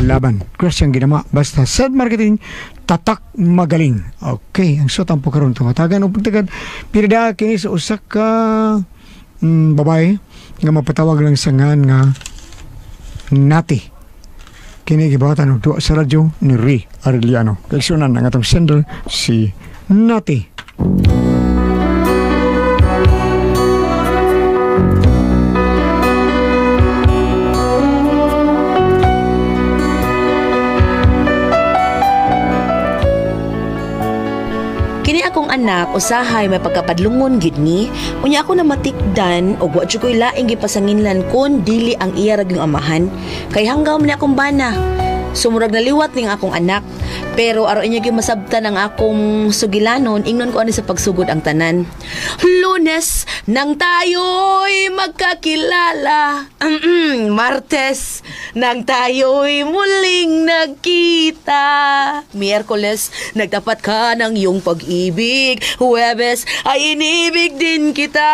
laban. Crush ang ginama. Basta sad marketing, tatak magaling. Okay, ang sutang po karon tumatagan o pagtagad. Pirida kini sa usak ka babae nga mapatawag lang sa ngan nga Nati. Kini gibawatan og duwa sa radyo ni Ray Arellano. Kaigsunan ang atong sender si Nati. Kini akong anak usahay may pagkapadlungon gid ni, unya ako na matikdan og wa jud koy laing gipasanginlan kon dili ang iya ra gyung amahan kay hanggaw man akong bana. Sumurag naliwat ning akong anak, pero aro inya gyud masabtan ang akong sugilanon ingnon ko ani sa pagsugod ang tanan. Lunes nang tayo'y magkakilala. Martes nang tayo'y muling nagkita. Miyerkules nagtapat ka ng iyong pag-ibig. Huwebes ay inibig din kita.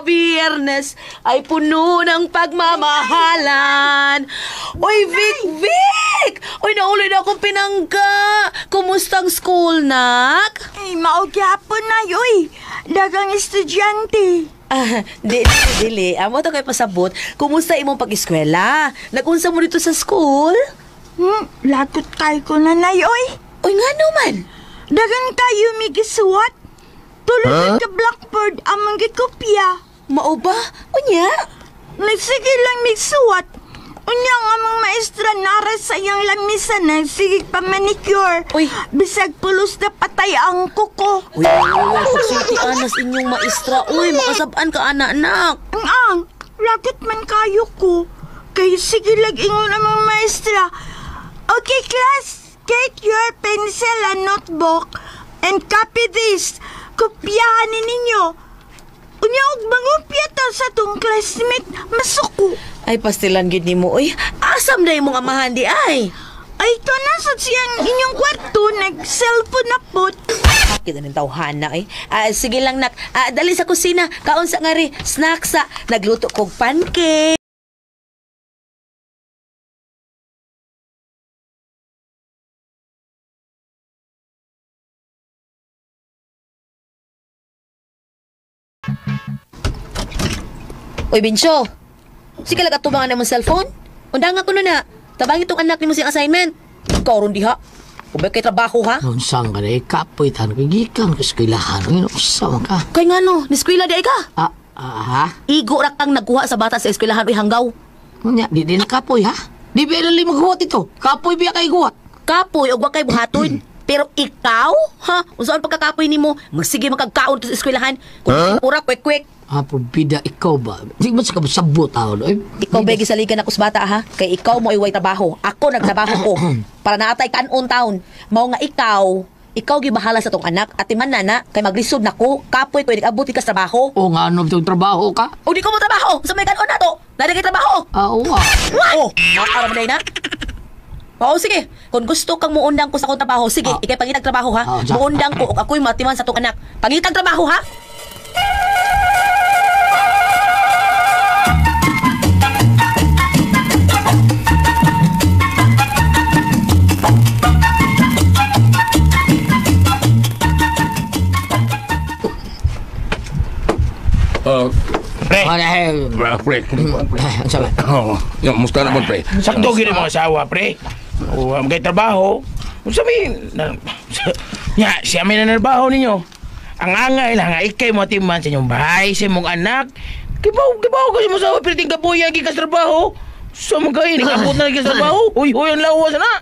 Biyernes ay puno ng pagmamahalan. Oy, Vic! Oy, nauloy na akong pinangga. Kumustang school, nak? Ay, maugyapon na, yoy. Dagang estudyante. Dili. Amo to kay pasabot. Kumusta imong pag-eskwela? Nagunsa mo dito sa school? Lagot kay ko na, yoy. Oy, nga naman. Dagan kayo migisuwat. Tulad ka blackboard amang gikopya. Mao ba? Unya? Nagsige lang migsuwat. Unya nga mga maestra nara sa iyang lamisan na sige pa manicure. Uy. Bisag pulos na patay ang kuko. Uy, pagsiti anas inyong maestra. Uy, makasabaan ka anak-anak. Ang lagot man kayo ko. Kaya sige lang ingon ang mga maestra. Okay, class. Get your pencil and notebook and copy this. Kopyahan ninyo. Unya og mangupya ta sa tong classmate masuko. Ay, pastilan gid nimo. Uy, asam na imong amahan di ay. Ay, ito na sa siyang inyong kwarto, nag-cellphone na po. Kita ng tawhana eh. Sige lang nak, dali sa kusina. Kaon sa nga ri, snacks sa. Nagluto kog pancake. Uy, Binsyo. Sige lang atubangan na mong cellphone. Undang ako na. Tabangin itong anak ni mo siyang assignment. Ikaw ron di ha. Ubay kay trabaho ha. Noon saan ka na ikapoy tan kagikan ka eskwelahan. Ngayon, usama ka. Kay nga no, niskwela di ay ka. Ha? Igo ra kang nagkuha sa bata sa eskwelahan uy hanggaw. Nya, di nakapoy ha? Di ba ilalay maghuwat ito? Kapoy biya kay guwat. Kapoy, og wa kay buhaton. Pero ikaw, ha? Unsaon pagkakapoy nimo? Magsige magkagkaon sa eskwelahan. Kung ura, kwek-kwek. Pabida, ikaw ba? Di ba sa kabasabot tao? Ikaw ba gisaligan ako sa bata ha? Kay ikaw mo iway trabaho. Ako nagtrabaho ko. Para naatay kanon taon. Mao nga ikaw gibahala sa tong anak at timan na kay maglisod nako. Kapoy ko nag-abot ka sa trabaho. O nga ano itong trabaho ka? O di ko mo trabaho. Sa may kanon na to. Nari kay trabaho. Oo What? Oh, makakaram na Oo, sige. Kung gusto kang muundang ko sa akong trabaho, sige, ikay pangitag trabaho ha. Muundang ko, ako'y matiman sa tong anak. Pangitag trabaho ha. Pre. Pre. Sabi. Oo. Yung musta naman, pre? Sakto gini mga asawa, pre. O, magay trabaho. Sabi, nya, siya may nanarbaho ninyo. Ang angay lang nga, ikay mo timan sa inyong bahay, sa imong anak. Kibaw ko sa mga asawa, pero tingka po yung ikas trabaho. So, magay, nikabot na ikas trabaho. Uy, ang lawas na.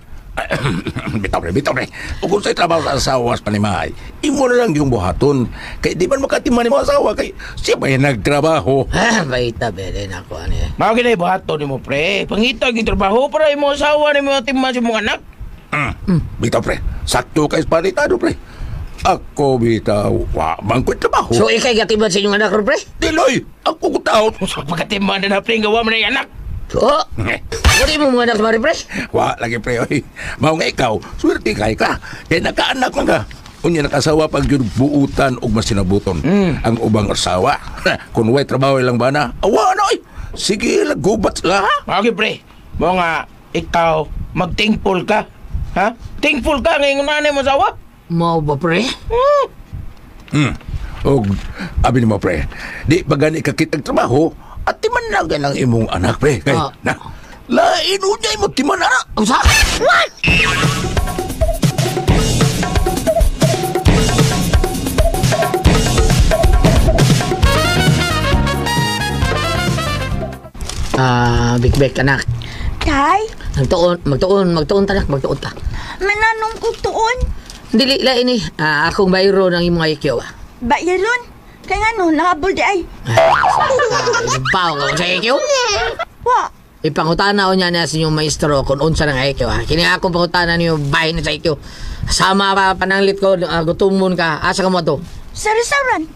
Bitaw pre. Kung sa'y trabaho sa asawas panimahay, imo na lang yung buhaton. Kaya di man makatiman ni mga asawa, kay siya ba yung nagtrabaho? Baita, bere na ako, ano eh. Mga kinay buhato ni mo, pre. Pangitag yung trabaho para yung mga asawa ni mga timan sa imong anak. Bitaw pre, sakto kay paritado pre. Ako bitaw, bangko't trabaho. So, ikay gatiban sa inyong anak, pre? Diloy, ako kutaw. So, pagkatiman na pre, gawa mo na yung anak. So, wala mo mga anak sa mari, pre? Lagi pre, oy. Mao nga ikaw, swerte kay ka. Kaya nakaanak man ka. Unya nakasawa pag yun buutan o masinabuton. Ang ubang asawa. Kung way trabaho lang ba na, awa na oy. Sige, lagubat sila ha. Okay, pre. Mga ikaw, mag-thankful ka. Ha? Thankful ka ngayon nanay mo asawa? Mao ba, pre? O, abi mo, pre, di ba gani ka kitag trabaho at timanagan ang imong anak, pre. Kay, na, lain unyay mo timanara. Ang sa? What? Big anak. Tay, Magtuon tanak, magtuon ta. mananong ko tuon. Dili la ini, akong bayro ng imong IQ. Bayaron. Kaya nga no, nakabol di ay. Pao ka sa IQ? Wa. Ipangutana niya na sa inyong maestro kung unsa ng IQ. Kini akong pangutana niyo bahin sa IQ. Sama pa pananglit ko, gutumon ka. Asa ka mo to? Sa restaurant.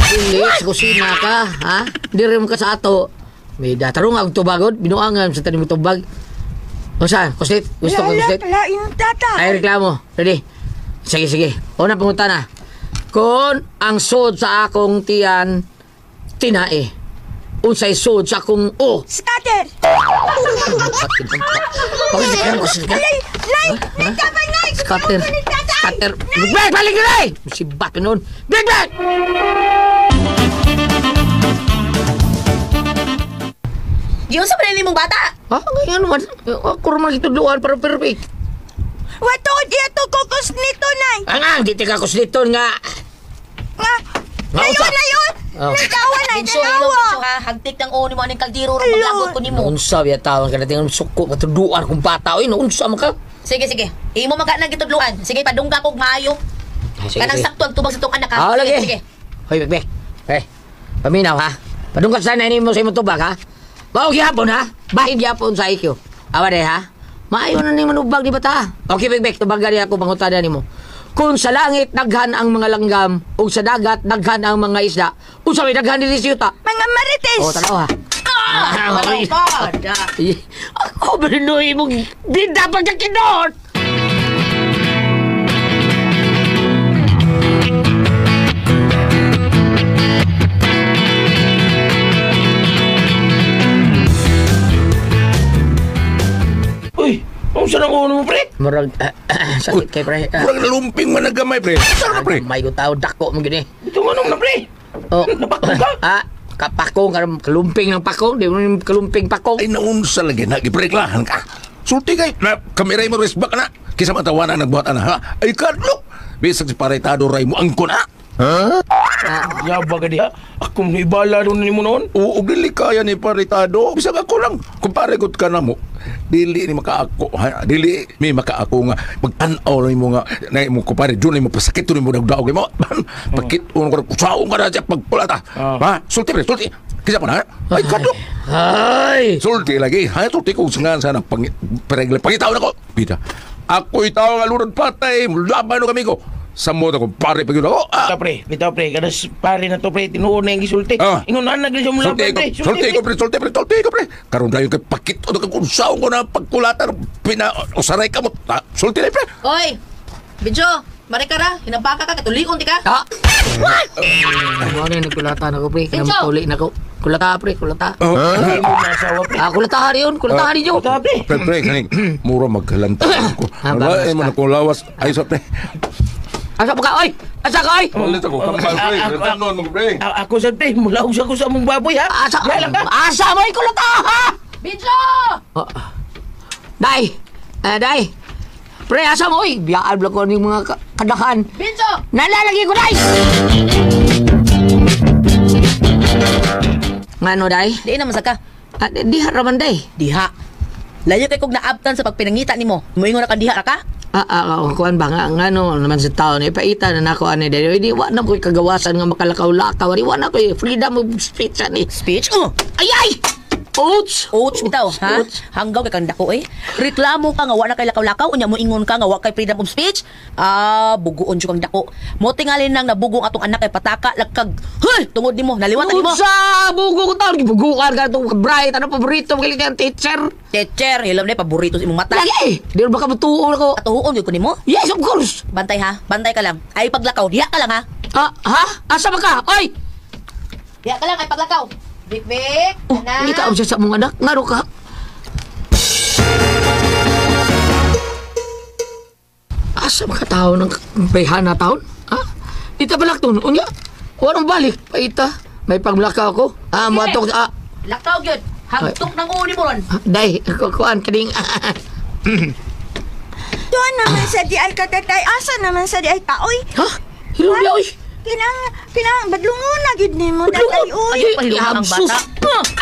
Dili, sa kusina ka, ha? Diri mo ka sa ato. May datarong ang tubagod, binuangan sa tanim tubag. O saan? Kuslit? Gusto ko kuslit? Lain tata. Ay, reklamo. Ready? Sige. Una pangutana. Kung ang sod sa akong tiyan, tinae. Unsay sod sa akong Scatter. Bakit di ka kuslit ka? Nay, nagkabay, nay. Scatter. Big balik ka na eh! Si Bato noon. Big! Yung sa panili mong bata. Ngayon naman. Ako naman itudluan para perfect. Wato, di ato kokos nito, nay. Di ka kusliton nga. Nga. Layon. Oh. Nagawa na, Binso, ilong ha. Hagtik ng uno mo ng kaldiro ron maglagot ko ni mo. Naunsa biya tawon ka natin. Suko, matudluan kong bata. Naunsa mo ka. Sige. Imo magka nang gitudluan. Sige, padungga kog maayo. Kanang sakto ang tubag sa tong anak ha. Lagi. Sige. Hoy, Bek. Paminaw ha. Padungkat sana ni mo sa imong tubag ha. Mao gyapon ha. Bahid gyapon sa IQ. Awa de ha. Maayo na ni manubag di bata. Okay, Bek. Tubag gani ako pangutana nimo. Kung sa langit daghan ang mga langgam ug sa dagat daghan ang mga isda, unsa may daghan diri sa yuta? Mga marites. Tanaw ha. Wala pa. Ako berinoy mong di dapat ka kinot. Uy, ang saan ang uno mo, pre? Murag, sakit kay pre. Kurang nalumping man nagamay, pre. Saan pre? May ko tao, dako mo gini. Ito manong na, pre. Oh, Napakong ka? kapakong, kalumping ng pakong, di mo yung kalumping pakong. Ay, naunsa lagi, nagipreklahan ka. Sulti kay, na kamiray mo resbak na. Kisa matawanan nagbuhat na, ha? Ay, kadlok. Bisag si paretado ray mo angko na. Yaba ka diha. Ako mo ibala doon ni mo noon. Oo, dili kaya ni paretado. Bisag ako lang. Kung paregot ka na mo, dili ni makaako. Ha? Dili may makaako nga. Magtanaw lang mo nga. Na mo kupare, dun mo pasakit dun mo nagdaog mo. Pagkit, unong ko, kusaong ka na siya pagpulata. Ha? Sulti, pre, sulti. Kisa mo na, ha? Ay, kadlok. Ay! Sulti lagi. Ha? Sulti ko sangan sana. Pangitaw na ko. Pita. Ako itaw nga lunod patay. Laban no kami ko. Samo na kong pare pag yun ako. Bitaw pre, kanas pare na to pre, tinuon na yung gisulti. Ingon na nagli siya mula pre. Sulti ko pre. Karon dayon kay pakit o nagkakunsaw ko na pagkulatan. Usaray ka mo. Sulti na pre. Oy, Binso, mari ka ra. Hinabaka ka, katulion di ka. Ano yung nagkulata na ko pre, kinamutuli na ko. Kulata pre, kulata. Hindi mo nasawa pre. Kulatahan yun, kulatahan ninyo. Pre, kaning mura maghalanta ko. Wala mo na kong lawas. Ay, sa pre. Asa pa ka, oy! Asa ka, oy! Ulit ako. Kampal pre. Retanon mo pre. Ako sa pre, mula ko sa mong baboy ha. Asa mo yung kulata, ha? Binso! Day! Day! Pre, asa mo, oy! Biyaan lang ko ng mga kadahan. Binso! Nalalagi ko, day! Ngano, day? Di na masaka. Di haraman, day. Diha. Layo kay kog naabtan sa pagpinangita nimo. Moingon na ka diha ra ka? Kuan ba nga ano naman sa taon ipaita na nako ani dali di wa na ko'y kagawasan nga makalakaw-lakaw di wa na ko'y freedom of speech ani Speech? ay Ouch Bitaw, ha? Hanggaw kay kang dako eh. Reklamo ka nga wa na kay lakaw-lakaw, unya mo ingon ka nga wa kay freedom of speech. Buguon jud kang dako. Mo tingalin nang nabugong atong anak kay pataka lagkag. Hoy, tungod nimo, naliwatan nimo. Sa bugo ko taon gibugukan ka tong bright ano paborito mo kay teacher. Teacher, hilam na paborito sa imong mata. Lagi di ba ka matuon ako. Atuon gyud ko nimo. Yes of course. Bantay ha, bantay ka lang. Ay paglakaw, diha ka lang ha. Ha? Asa ba ka? Oy! Diha ka lang ay paglakaw. Bik, Hindi ka sa mong anak. Ngaro ka. Asa mga tao ng bayhan na taon? Ha? Ita balakton, unya? Warang balik, paita. May paglakaw ko. Muatok, Lakaw gyud. Hagtok ng uni mo ron. Day, kukuan kading. Doon naman sa di ay katatay. Asa naman sa di ay taoy. Ha? Hilumya, oy. Kinang badlungon na gid nimo tatay uy. Pahiluma ang bata.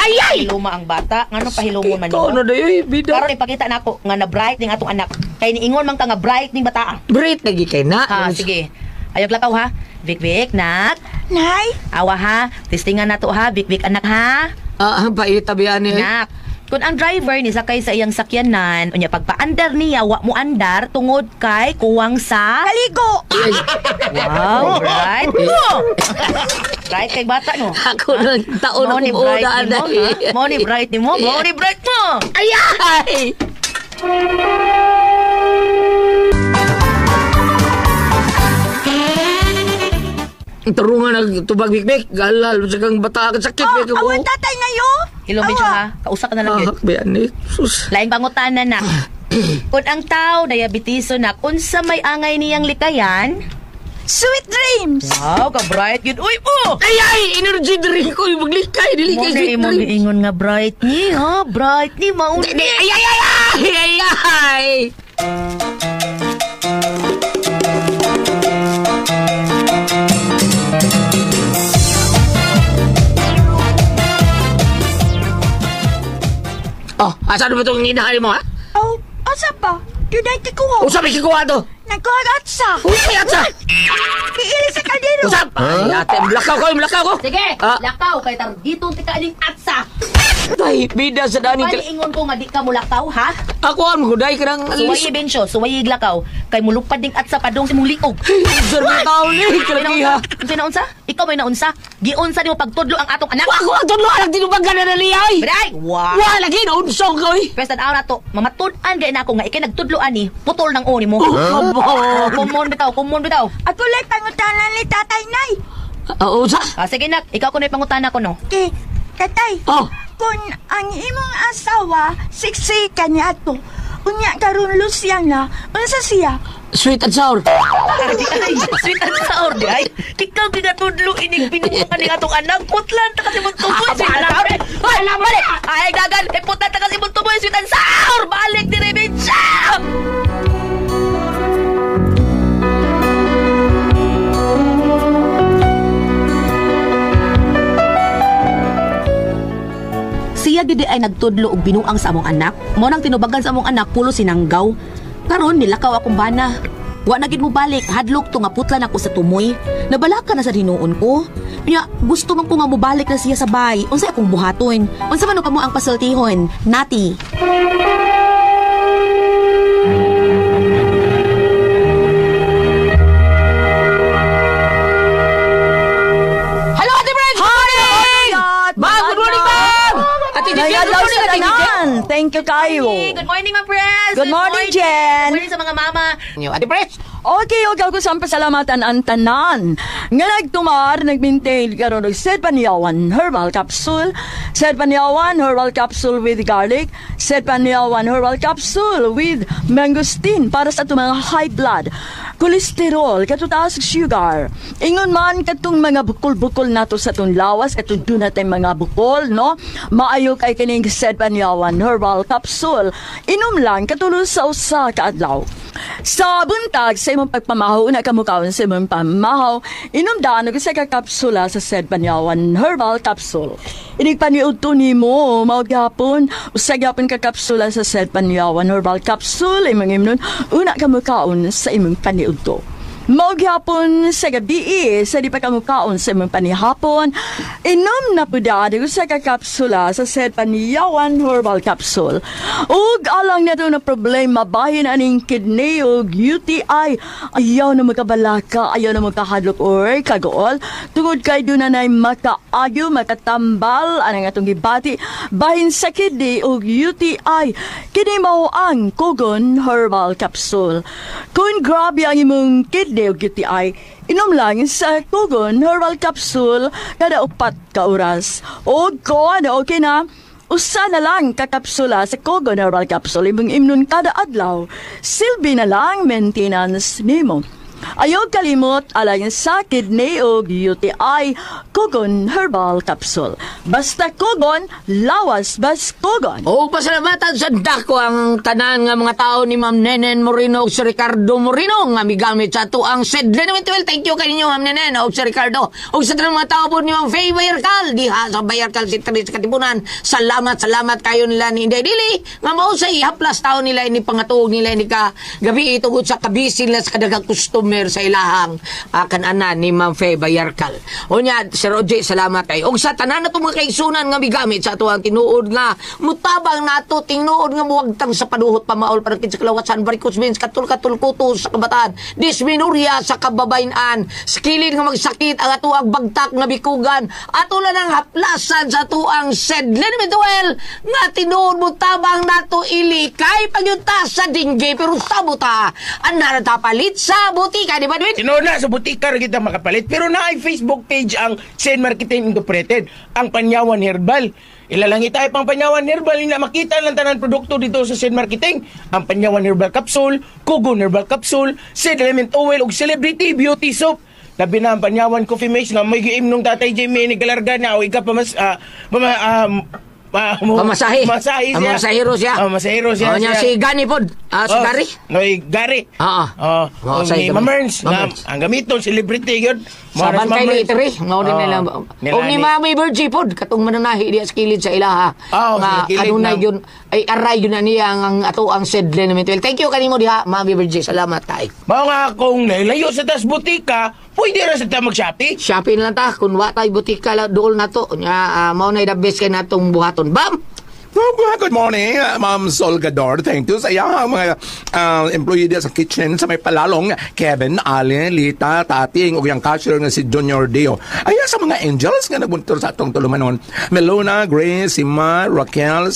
Pahiluma ang bata. Ngano pahilumon man Ikaw na dayo, bida. Karon ipakita nako nga na bright ning atong anak. Kay niingon man ka nga bright ning bata. Break lagi kay na. Sige. Ayog lakaw ha. Bik nak. Nay, Awa ha. Testingan nato ha. Bik anak ha. Ang paita biyan ni. Nak. Kung ang driver ni sakay sa iyang sakyanan, unya pagpa-andar niya, wa mo andar tungod kay kuwang sa kaligo. Wow, right? Right kay bata no. Ako na taon Mo ako ni bright uda ni mo, ha? Mo ni bright ni mo, mo ni bright mo. Ayay! Tarungan na tubag bikbik, galal sa kang bata ka sakit bik ko. Awan tatay ngayo. Hello, medyo ha. Kausa ka na lang yun. Biyan ni. Sus. Laing pangutanan na. Kung ang tao diabetiso na unsa may angay niyang likayan, Sweet dreams. wow, ka bright yun. Uy, Ayay! Energy drink ko yung maglikay. Dili mo kay na sweet imong drink. giingon nga bright ni, ha? Bright ni, mauni. Ayay! Asa na ba itong inahay mo, ha? Oh, asa pa? Dunay tikuho. Usap ikikuha to. Nagkagat sa. Usay at sa. Kiili sa kaldero. Usap! Ay, ate, mulakaw ko. Sige, Ah. lakaw kay tar dito tika aling atsa. Tay, bida sa dani. Ingon ko nga di ka mulakaw, ha? Ako ang maguday ka ng Suwayi bensyo, suwayi lakaw. Kay mulupad ding atsa padong si mong liog. Sir, may tao ni. Kalakiha. Unsa na unsa? Ikaw may naunsa? Giunsa nimo pagtudlo ang atong anak? Ako ang tudlo anak tinubagan na naliyay. Biday! Wow! Wala lagi na unsong ko eh. Pwes tanaw na to, mamatud-an gay na ako nga ikay nagtudloan ni, putol ng uni mo. Kumon bitaw. Ako lang pangutanan ni tatay nay. Usa? Sige nak, ikaw ko na pangutana ko no. Okay, tatay. Oh. Kung ang imong asawa, siksi kanya to. Unya karon lusyang na, unsa siya? Sweet and sour. Ay, sweet and sour di ay. Ikaw ginatudlo ining pinukan ni atong anak, putlan ta kasi mong tuboy sweet and sour. Ay, balik. Ay, gagan, putlan ta kasi mong tuboy sweet and sour. Balik di Rebensya. Siya gidi ay nagtudlo og binuang sa among anak. Mo nang tinubagan sa among anak pulo sinanggaw. Karon nilakaw akong bana. Wa na gid mo balik, hadlok to nga putlan ako sa tumoy. Nabalaka na sa hinuon ko. Nya gusto man ko nga mobalik na siya sa bay. Unsay akong buhaton? Unsa man kamo ang pasultihon? Nati. Hello, Ate Brad! Good morning, ma'am! Ate Jen, good morning, Ate Jen. Thank you kayo. Good morning, ma'am Pres! Good morning, Jen. Good morning sa mga mama. Ate Pres. Okay, ko sa pasalamatan ang tanan. Nga nagtumar, nag-maintain karon og Sed Panyawan Herbal Capsule, Sed Panyawan Herbal Capsule with garlic, Sed Panyawan Herbal Capsule with mangosteen para sa itong mga high blood, cholesterol, katutaas sugar. Ingon man katong mga bukol-bukol nato sa itong lawas, katong doon natin mga bukol, no? Maayo kay kining Sed Panyawan Herbal Capsule. Inom lang katulong sa usa ka adlaw. Sa buntag, sa imong pagpamahaw, una ka mukhaon sa imong pamahaw, inom daan og isa ka kapsula sa Sed Panyawan Herbal Capsule. Inig paniud to nimo, maugyapon, usa gyapon ka kapsula sa Sed Panyawan Herbal Capsule, imong imnon, una ka mukhaon sa imong paniud to. Maugyapon sa gabi, sa di pa ka mukhaon sa imong panihapon, inom na po daan og isa ka kapsula sa Sed Panyawan Herbal Capsule. Ug alang na na problema bahin aning kidney ug UTI, ayaw na makabalaka, ayaw na makahadlok or kagool tungod kay doon na makaagyo, makatambal anang atong gibati bahin sa kidney ug UTI. Kini mao ang Kugon Herbal Capsule. Kung grabe ang imong kidney ug UTI, inom lang sa Kugon Herbal Capsule kada 4 ka oras. O ko, okay na, usa na lang kakapsula sa Kogon Herbal Capsule imong imnon kada adlaw. Silbi na lang maintenance nimo. Ayaw kalimot alang sa kidney o UTI, Kogon Herbal Capsule. Basta Kogon, lawas bas Kogon. O pasalamatan sa dako ang tanan nga mga tao ni Ma'am Nenen Moreno o si Ricardo Moreno nga migamit sa ito ang Sedlen. Thank you kaninyo Ma'am Nenen o si Ricardo. O sa mga tao po ni Ma'am Faye Bayarkal. Diha sa Bayarkal si Tris Katipunan. Salamat kayo nila ni Inday Dili. Nga mo sa ihaplas tao nila ini pangatuog nila ini ka gabi itugod sa kabisin nila sa kadagang customer sa ilahang kananan ni Ma'am Faye Bayarkal. O niya, Sir Oje, salamat kayo. O sa tanan na itong mga kaigsunan nga migamit sa ito ang tinuod nga mutabang nato tinuod nga muwagtang sa paduhot pamaol para sa kalawatan varicose veins katul-katul kutos sa kabataan dysmenorrhea sa kababayan skilid nga magsakit ang ato ang bagtak nga bikugan ato lang ang haplasan sa ato ang Sedlen Mituel nga tinuod mutabang nato ilikay pagyunta sa dingge pero sabuta ang naratapalit sa butika di ba Edwin? Tinood na sa butika ra kita makapalit pero na ay Facebook page ang Sen Marketing Incorporated ang Panyawan Herbal. Ilalangi tayo pang Panyawan Herbal na makita lang tanan produkto dito sa Sen Marketing. Ang Panyawan Herbal Capsule, Kogon Herbal Capsule, Sen Element Oil ug Celebrity Beauty Soap. Labi na ang Panyawan Coffee Mix nga may giim nung Tatay Jimmy ni Galarga na o ika Pamasahe. Masahe siya. Masahero siya. Masahero siya. O niya si Gani pod. Si Gary. Gary. Oo. Ni Mamerns. Ang gamiton, celebrity yun. Sa bantay ni Iteri. Ngawin nila. O ni Mami Virgie pod. Katong mananahi diya sa kilid sa ilaha. Nga kanunay yun. Ay aray yun na niya ang ato ang Sedlen Mituel. Thank you kanimo diha Mami Virgie. Salamat tayo. Mao nga kung layo sa tas butika, pwede ra sa ta mag-Shopee. Shopee na lang ta. Kung wa tayo butika dool na to. Mao na the best kay natong buhaton. Bam! Good morning, Ma'am Solgador. Thank you sa iyang mga employee diya sa kitchen sa may palalong Kevin, Allen, Lita, Tating ug yang cashier nga si Junior Deo. Ayan sa mga angels nga nagbuntor sa atong tulumanon. Melona, Grace, Sima, Raquel,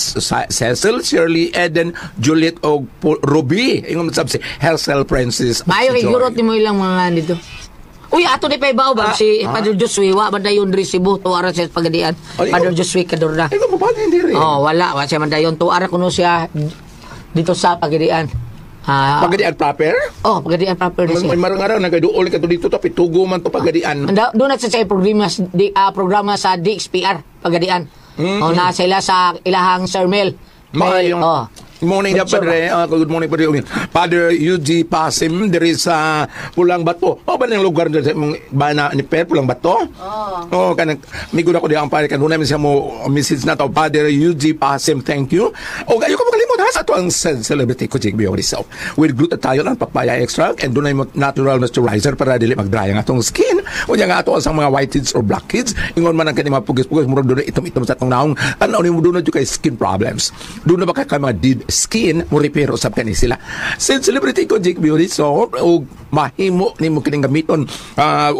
Cecil, Shirley, Eden, Juliet ug Ruby. Ingon sab si Hazel Princess. Mayo kay gurot nimo ilang mga dito. Uy, ato ni Paibaw ba si Padre Josue wa man dayon resibo to ara sa pagadian. Padre Josue kadorna. Ay ko ba hindi rin. Wala siya man dayon to ara kuno siya dito sa pagadian. Pagadian proper? Pagadian proper May marang-araw nagaduol ka to dito tapi tugo man to pagadian. Doon na sa programa sa DXPR pagadian. Na sila sa ilahang Sir Mel. Good morning, Padre. Good morning, Padre. Father UG Pasim, there is Pulang Bato. Ba ng lugar dyan sa bana ni Per, Pulang Bato? Kanang, migo na ko diyan, Padre. Kanuna namin siya mo message na to. Father UG Pasim, thank you. Ayaw ko makalimot ha sa ito ang celebrity ko, Jake Biong Rizal. With glutathione and papaya extract and doon ay natural moisturizer para dili mag-dry ang atong skin. O niya nga ito ang mga whiteheads or blackheads. Ingon man ang kanima pugis-pugis, murag doon itom-itom sa atong naong. Tanaw ni mo doon na kay skin problems. Doon na ba kay mga dead skin mo repair usab kani sila. Since celebrity ko Jake Beauty so og mahimo nimo kining gamiton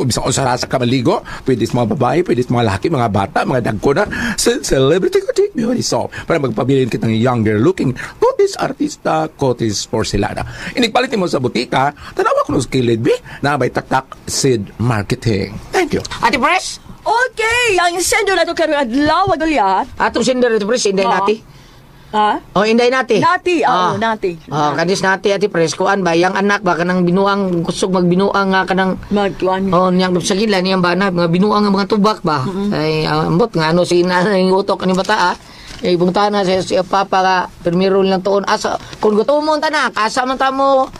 bisang usa sa kamaligo, pwede sa mga babae, pwede sa mga laki, mga bata, mga dagko na. Since celebrity ko Jake Beauty so para magpabilin kitang younger looking kotis artista, kotis porcelana. Inigpalit mo sa butika, tanawa ko no skilled be na bay taktak Sid Marketing. Thank you. Ate Pres? Okay, ang sender na to karong adlaw agulyat. Atong sender Ate Pres, inday nati. Inday nati. Nati, nati. Kadis nati Ate Pres, kuan ba yang anak ba kanang binuang kusog magbinuang nga kanang magkuan. Niyang dupsagilan niyang bana mga binuang nga mga tubak ba. Ay ambot nga ano si nanay utok ni bata ibungtahan na si papa ka primero lang tuon asa kung gutomon ta na asa man ta mo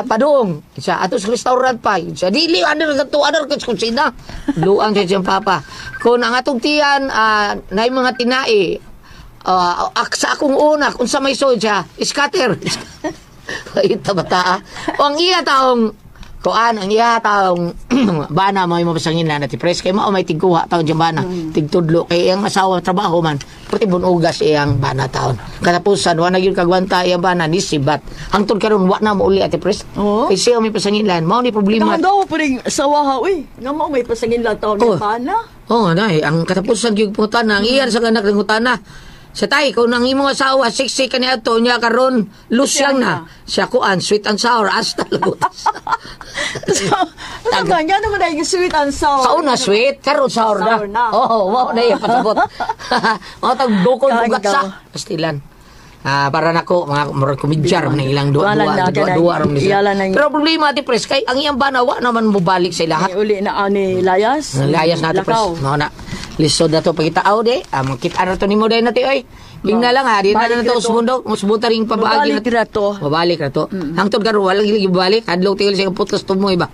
padung sa atos restaurant pa sa dili under ka kusina luang sa siyang papa kung ang atong tiyan na mga tinai sa akong una kung sa may soja scatter ita bata ang iya taong ang iya taong bana may mapasangin na Ate Pres kay mao may tigkuha taon dyan bana tigtudlo kay ang asawa trabaho man puti bunugas iyang bana taon katapusan wa na gyud kagwanta iyang bana ni sibat hangtod karon wa na mo uli Ate Pres kay siya may pasanginlan mao ni problema daw puring sawaha nga mao may pasanginlan taon ni bana nay ang katapusan gyud putana ang iyan sa anak ng utana Sa tay, kung nang imong asawa, siksi ka niya ito, niya karon lusyang na. Siya kuan, sweet and sour, hasta lagutas. So, ano ba? Gano'n mo na yung sweet and sour? Kauna sweet, karon sour na. Sour na. Oo, wow na yung pasabot. Mga tagdukol Kain bugat ka. sa. Pastilan. Para nako, mga murag komedyar, mga ilang Wala na, dua ram nila. iyalan na yung- Pero problema, ati pres, kay ang iyang banawa naman mo balik sa lahat. Uli na ni Layas. Layas natin pres. Lakaw. Mga na. Lisod na to pagkitaaw de. Makita na to ni mo day natin oy. Bingna lang ha. Di na Balik na to na to. usbundo. Usbuta ring pabaagi Mabalik na to. Mabalik na to. Hangtod karon walang hiligi balik. Adlaw tingil siya putos to mo iba.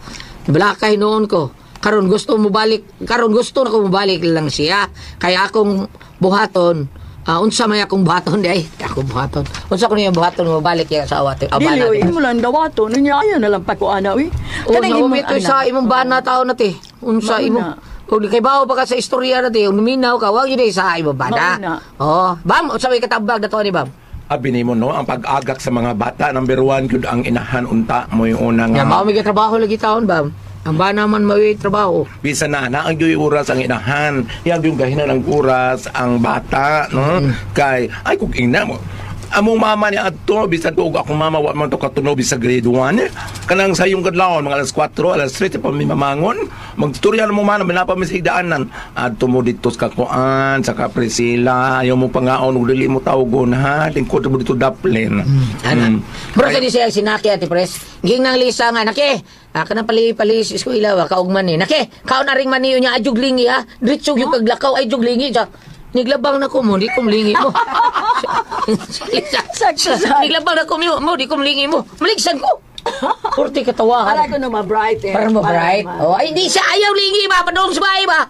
Balakay noon ko. Karon gusto mo balik. Karon gusto na ko mo balik lang siya. Kaya akong buhaton. Unsa may akong buhaton di ay. Ako buhaton. Unsa ko niya buhaton mo balik yung asawa to. Dili, Abana. imo lang dawato. Niya, ayaw na lang pakuana, uy. O Kanang imong naumit ko sa anak. imong bana tao na ti. Unsa Mauna. imo. O di kay bawo pa ka sa istorya na ti. Uminaw ka. Wag yun sa imong bana. Mauna. Oh, bam. Unsa may katabag na to ni bam. Abi nimo no ang pag-agak sa mga bata number 1 gyud ang inahan unta mo yung unang Nga mao may trabaho lagi taon bam. Ang bana man mawi trabaho. bisa na ang yung oras ang inahan yang yung gahinan ng oras ang bata no kay ay kung ina mo among mama ni adto bisan ko akong mama wa man to katunog sa grade 1 kanang sa yung kadlawon mga alas 4 alas 3 pa mi mamangon magtutorya mo man manapa mi sa higdaanan adto mo dito sa Kakuan sa Priscilla ayaw mo pangaon ug dili mo tawgon ha lingkod mo dito daplin Ana. Bro sa di siya sinaki ati pres. Ging nang lisa nga naki. Kanang pali eskwela wa kaugman ni. Naki, kaon na ring maniyo niya ajuglingi ha. Diretso yung kaglakaw ay juglingi siya. Niglabang na ko mo, di kumlingi mo. Niglabang na ko mo, di kumlingi mo. Maligsan ko. Purti katawahan. Para ko na ma-bright eh. Para mo bright. Oh, ay hindi siya ayaw lingi ba, padong sa bahay ba?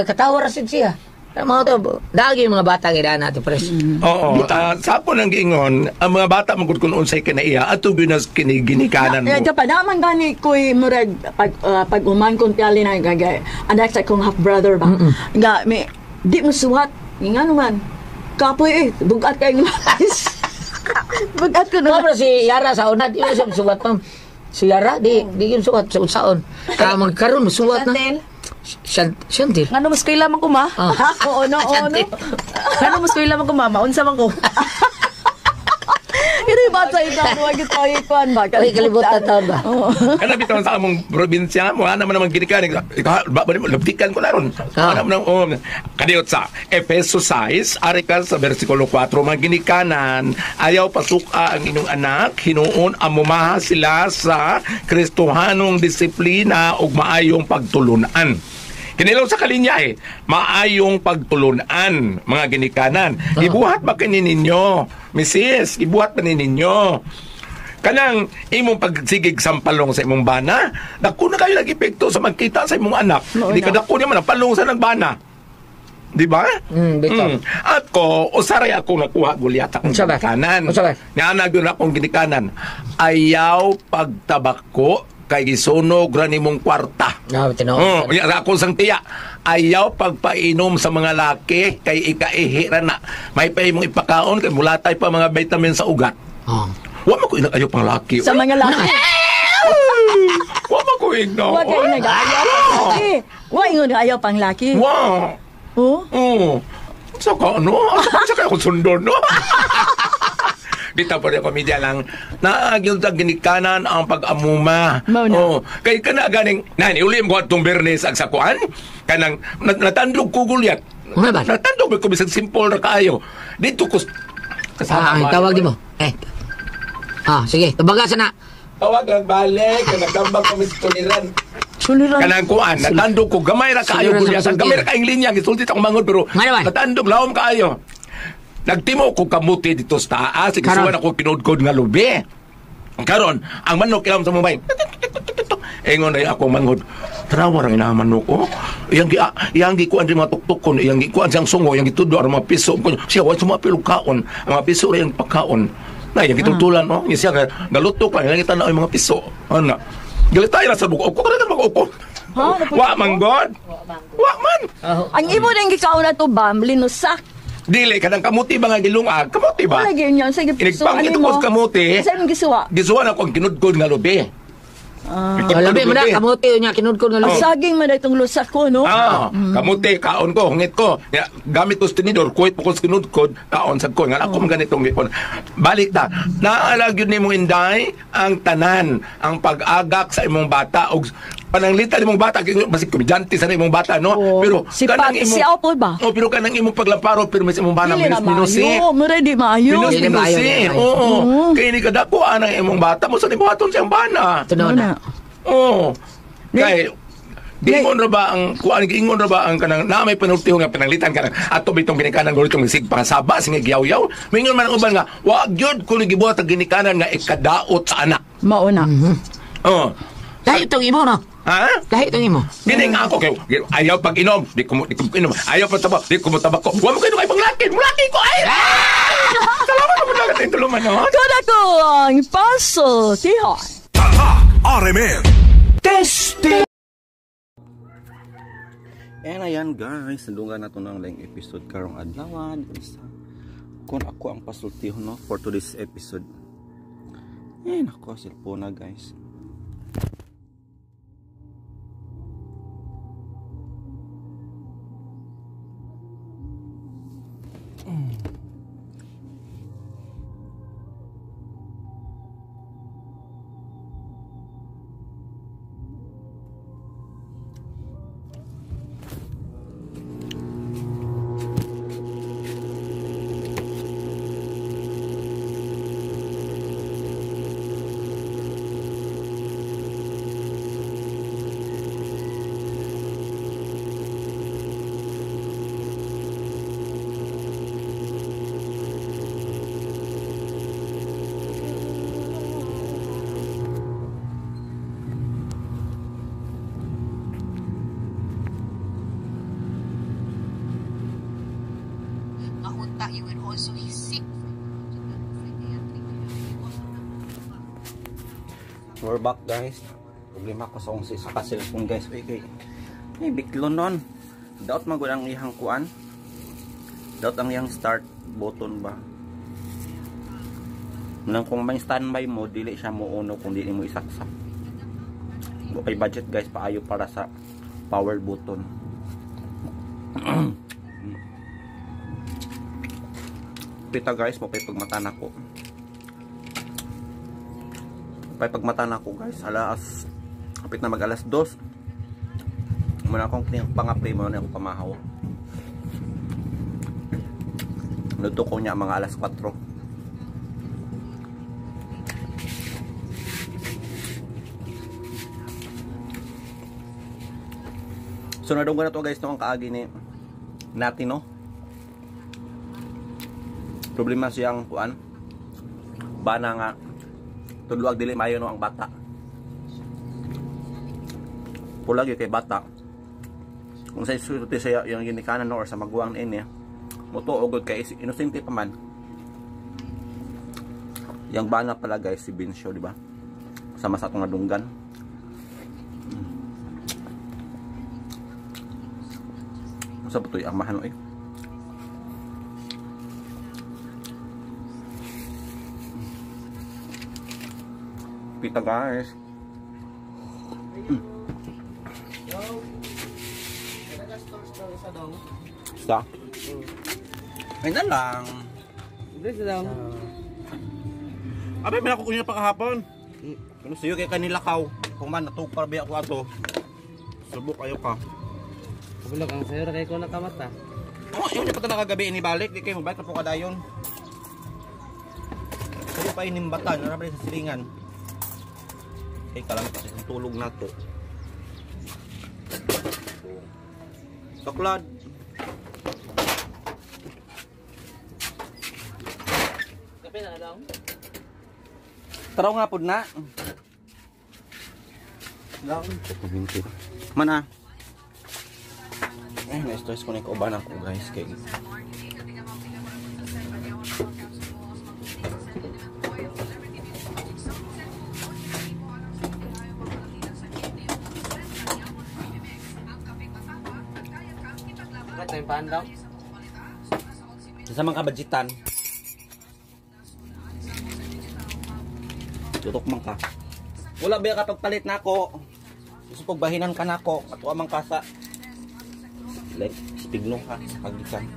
Katawa rasid siya. Mga to, dagi yung mga bata kaya natin, pres. Oo, sapo nang giingon, ang mga bata magud kun unsay kinaiya at binas kiniginikanan mo. Ito pa naman gani ko'y murag pag uman kong tiyali na gagay. Anak sa kong half-brother ba? Nga, may, di mo suwat. Nga naman. Kapoy eh, bugat kayo naman. Bugat ko naman. Pero si Yara sa una, di mo siya suwat pa. Si Yara, di yun suwat sa unsaon. Magkaroon, suwat na. Shantil. Ngano mas kaila man ko ma? Oo, no. Ngano mas kaila man ko ma? Maunsa man ko? Kaya ba sa isang huwag ito ikuan ba? Ay, kalibutan taon ba? Kana bitaw sa among probinsya mo ana man naman ginikanan ba mo labtikan ko na ron. Ana man kadiot sa Efeso 6 arika sa bersikulo 4 mga ginikanan ayaw pasuka ang inyong anak hinuon amumaha sila sa Kristohanong disiplina ug maayong pagtulunan. Kinilaw sa kalinya maayong pagtulunan, mga ginikanan. Ibuhat ba kanin ninyo? Mrs., ibuhat ba ninyo? Kanang imong pagsigig sampalong sa imong bana, dako na kayo nag-epekto sa magkita sa imong anak. Hindi ka dako naman ang palong sa nagbana. Di ba? Bitaw. At ko, usaray ako nakuha gulyata kong Unsa ba? ginikanan. Unsa ba? Nanag yun akong ginikanan. Ayaw pagtabako kay gisunog ra nimong kwarta. Tinood. Ako sang tiya, ayaw pagpainom sa mga laki kay ikaihi ra na. May pa imong ipakaon kay mulatay pa mga vitamin sa ugat. Wa man ko inayo pang laki. Sa mga laki. Wa man ko igno. Huwag kayo nag-ayaw pang laki. Huwag yung nag-ayaw pang laki. Wow. Oh? So ka ano? Sa kaya ko sundon, no? Dito po rin komedya lang naagyod sa ginikanan ang pag-amuma. Kay ka na ganing nani, uli mo itong bernes ang sakuan kanang natandog ko gulyat. Natandog ko bisag simple na kaayo. Dito ko tawag di mo. Sige, tabagasan na. Tawag ang balik, nagtambag kami sa tuliran. Suliran. Kanang kuan, natandog ko, gamay ra kaayo gulyat. Gamay ra kaing linya, gisulti akong mangod, pero natandog, lawom kaayo. Nagtimo ko kamuti dito sa taas, ikasuwan ako kinudkod nga lubi. Karon, ang manok ilam sa mumay. Engon na ako mangod. Trawa rin na manok ko. Iyang gikuan din mga tuktukon, iyang gikuan siyang sungo, iyang gitudo ang mga piso. Siya, wala sumapilog kaon. Ang mga piso rin yung pagkaon. Na, iyang gitutulan, no? Siya, galutok lang, iyang kita na yung mga piso. Ano? Galitay na sa buko. Ko ka na mag-upo. Wa man, God. Wa man. Ang imo rin gikaw na to, Bam, linusak. Dili kadang kamuti ba nga gilungag? Kamuti ba? Wala yun yan. Sige, Inigpang ito ko sa kamuti. Saan gisuwa? Gisuwa na akong kinudkod nga lubi. Labi mo na, kamuti niya, kinudkod nga labi. Saging man itong lusak ko, no? Kamuti, kaon ko, hungit ko. Ya, gamit ko sa tinidor, kuwit po ko sa kinudkod, kaon sa ko. Nga ako ganitong gipon. Balik ta. Naalag yun ni mong inday, ang tanan, ang pag-agak sa imong bata, o pananglitan imong bata, basig komedyante sa imong bata, no? Pero, Si Apple ba? Pero kanang imong paglaparo, pero may imong bana, Dili na minusi. maayo, mura di maayo. Minusi. Oo. Kaya ni kadakuan ang imong bata mo sa nibuhaton siyang bana. Tunaw na. Oo. Kaya, giingon ra ba ang giingon ra ba ang kanang na may panultiho nga pananglitan kanang ato bitong ginikanan gulitong sig pangasaba sing giyaw-yaw. Mingon man ang uban nga, wa gyud kun gibuhat ang ginikanan nga ikadaot sa anak. Mauna. Oo. Dahil itong imo, no? Ha? Dahil itong imo. Gining ako kay ayaw pag inom, di ko inom. Ayaw pa tabak, di ko tabako. Wa mo kayo kay panglaki, mulaki ko ay. Salamat mo dagat ang tuluman no. Kada ko ang paso, tihoy. RMN Testing! And ayan guys, sandungan na ito ng laing episode karong adlawan. Kung ako ang pasultihon, no, for today's episode. Eh, nako, cellphone na guys. You will also be sick. We're back guys. Problema ko sa kong sa cellphone guys. Okay. Eh, biklon nun. Daot magod ang ihang kuan. Daot ang ihang start button ba. Nang kung may standby mo, dili siya mo uno kung dili mo isaksak. Okay budget guys, paayo para sa power button. Pita guys, mapay pagmata na ko. Mapay pagmata na ko guys. Alas, kapit na mag alas 2. Muna akong pangapay mo na ako pamahaw. Luto ko niya mga alas 4. So nadunggo na to guys, no, ang kaagi ni natin, no. Problema siyang kuan bana nga tudluag dili mayo no ang bata. Pulag kay bata kung sa isuti siya yung ginikanan no or sa maguwang ini motuogod kay inosente pa man yang bana pala guys si Bensyo, di ba? Sama sa atong nadunggan. Sa butoy ang mahano eh. Pita guys. Sa? Ay na lang. Abay, may nakukunin na pa kahapon. Kung sa'yo kay kanila kaw. Kung man, natupar ba ako ato. Subok kayo ka. Bulog ang sayo, kay ko nakamata. Oo, yun yung pata nakagabi inibalik. Di kayo mabalik na po kadayon. Sa'yo pa inimbatan. Narabali sa silingan. Okay, kalamit kasi ang tulog na to. Soklad. Kape na lang. Taraw nga po na. Mana? Eh, na-stress ko na yung kauban ako guys. Kaya Yung pandaw. sa mga kabadjitan. Tutok man ka. Wala ba ka pagpalit na ako? Gusto pagbahinan ka na ako. At amang kasa. Like, spigno ka. Kagikan.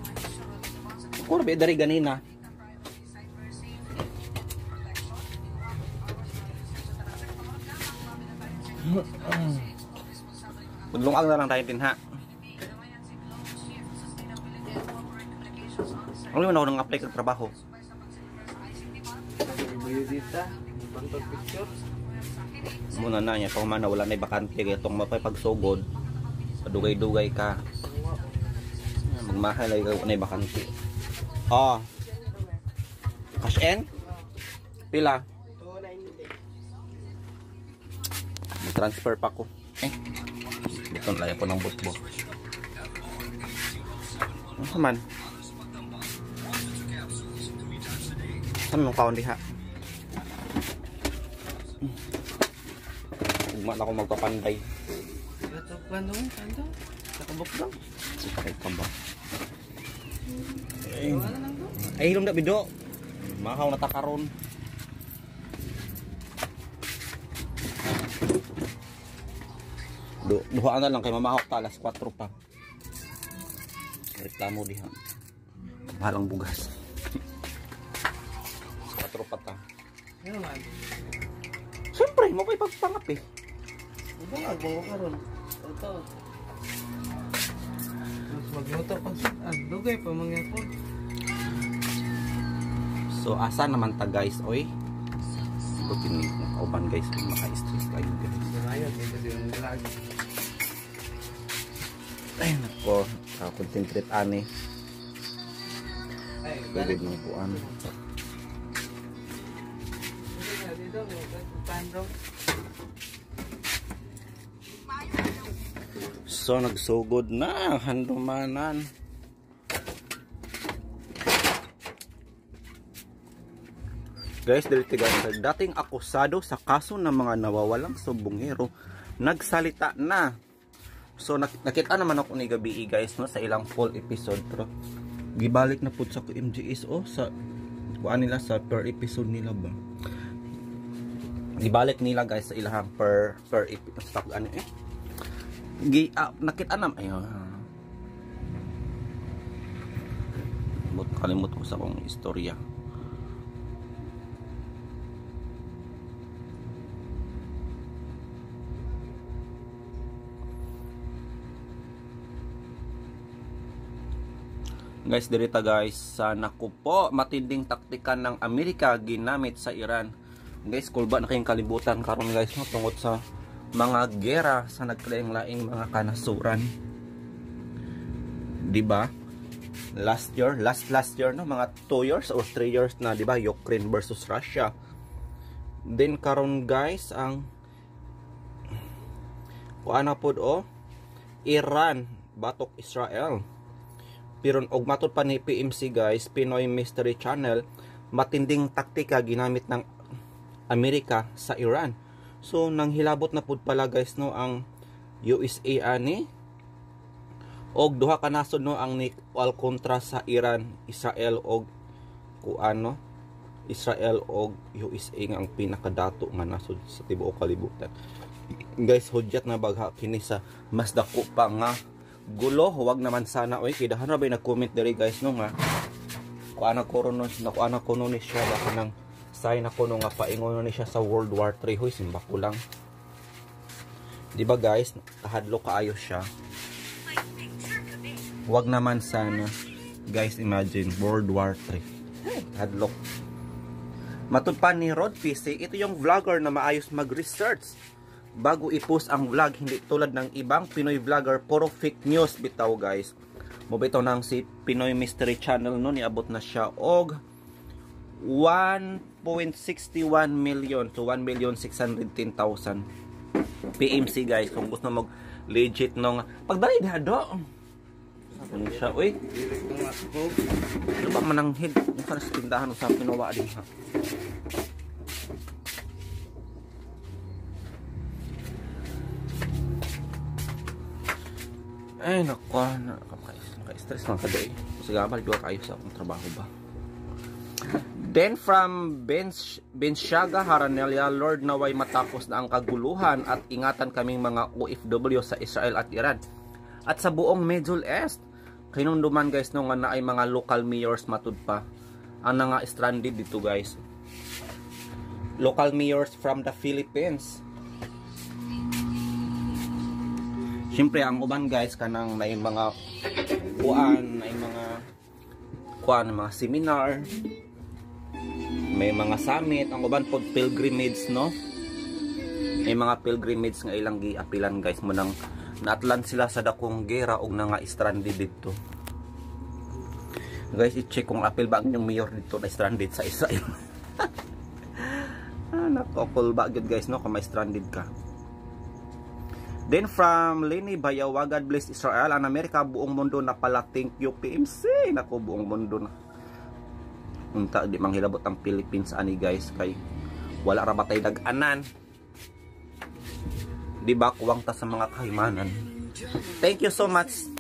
Ako ba dari ganina. Maglungag na lang tayo pinha. Ano naman ako nang apply ka trabaho? Muna na niya, kung man wala na bakante kaya itong mapapagsugod, padugay-dugay ka. Magmahal ay na bakante. Oh. Cash in? Pila? May transfer pa ko. Dito na ko ng butbo. Ano man? Saan mong kaon diha? Ugma na ako magpapanday. Ito, bandong. Nakabok daw. Sakay ka ba? Ay, hilom na bido. Mahaw na takaron. Duhaan na lang kay mamahawak ta alas 4 pa. Reklamo diha. Mahalang bugas. 4 pa ta. Ano man? Siyempre, mo pa ipagpangap eh. Agbawa ka ron. Ito. Mas magluto pag dugay pa mga po. So, asa naman ta guys, oy? Butin ni kauban guys, kung maka-stress kayo guys. Ayun, dito yung lag. Ay, nako. Concentrate ani. Ay, Pwede mo po ano. dito, pandong. So, nagsugod na ang handumanan. Guys, dito guys, dating akusado sa kaso ng mga nawawalang sumbongero, nagsalita na. So, nakita naman ako ni gabi guys, no, sa ilang full episode. Pero, gibalik na po sa MGS, sa kuan nila sa per episode nila ba. Gibalik nila guys sa ilang per episode. Ano eh? Nakita naman. Ayun. Kalimut ko sa akong istorya. Guys, dirita guys, sana ko po matinding taktika ng Amerika ginamit sa Iran. Guys, kulba na kayong kalibutan karon guys, no, tungod sa mga gera sa naglaing-laing mga kanasuran. 'Di ba? Last year, no, mga 2 years or 3 years na, 'di ba, Ukraine versus Russia. Then karon guys, ang kuana pod Iran batok Israel. Pero og matod pa ni PMC guys, Pinoy Mystery Channel, matinding taktika ginamit ng Amerika sa Iran. So nang hilabot na pud pala guys, no, ang USA ani og duha ka nasod, no, ang wal kontra sa Iran, Israel og kuano, Israel og USA nga ang pinakadato nga nasod sa tibuok kalibutan. Guys, hudyat na bagha kini sa mas dako pa nga gulo. Huwag naman sana oy, kay dahan ra bay nag-comment diri guys, no, nga kuana ko ron, nakuana ko ni siya baka nang sign ako no nga paingon ni siya sa World War 3. Hoy, simba ko lang, di ba guys, kahadlo kaayo siya. Huwag naman sana guys, imagine World War 3 hadlok. Matud pa ni Rod PC, ito yung vlogger na maayos mag-research bago i-post ang vlog, hindi tulad ng ibang Pinoy vlogger, puro fake news bitaw guys. Mobito nang si Pinoy Mystery Channel, no, niabot na siya og 1.61 million to 1,610,000 PMC guys. Kung gusto mo legit nung pagdali diha do. Ano siya, uy? Ano ba mananghid? Ano ka na sa tindahan sa Pinowa din ha? Ay, naka-stress lang kada eh. Kasi gabal, diwa kayo sa akong trabaho ba. Then from Benshaga Haranelia, Lord naway matapos na ang kaguluhan at ingatan kaming mga OFW sa Israel at Iran. At sa buong Middle East, kinunduman guys no nga na ay mga local mayors matud pa. Ang nga stranded dito guys. Local mayors from the Philippines. Siyempre ang uban guys kanang na mga mga seminar, may mga summit, ang uban pod pilgrimage no. May mga pilgrimage nga ilang giapilan guys mo nang naatlan sila sa dakong gera og nga stranded dito. Guys, i-check kung apil ba ang mayor dito na stranded sa Israel. Nakokol ba good guys no kung may stranded ka. Then from Lenny Bayawa, God bless Israel and America, buong mundo na pala, thank you PMC. Nako, buong mundo na. Unta di manghilabot ang Philippines ani guys kay wala ra batay dag-anan. Di ba kuwang ta sa mga kahimanan. Thank you so much.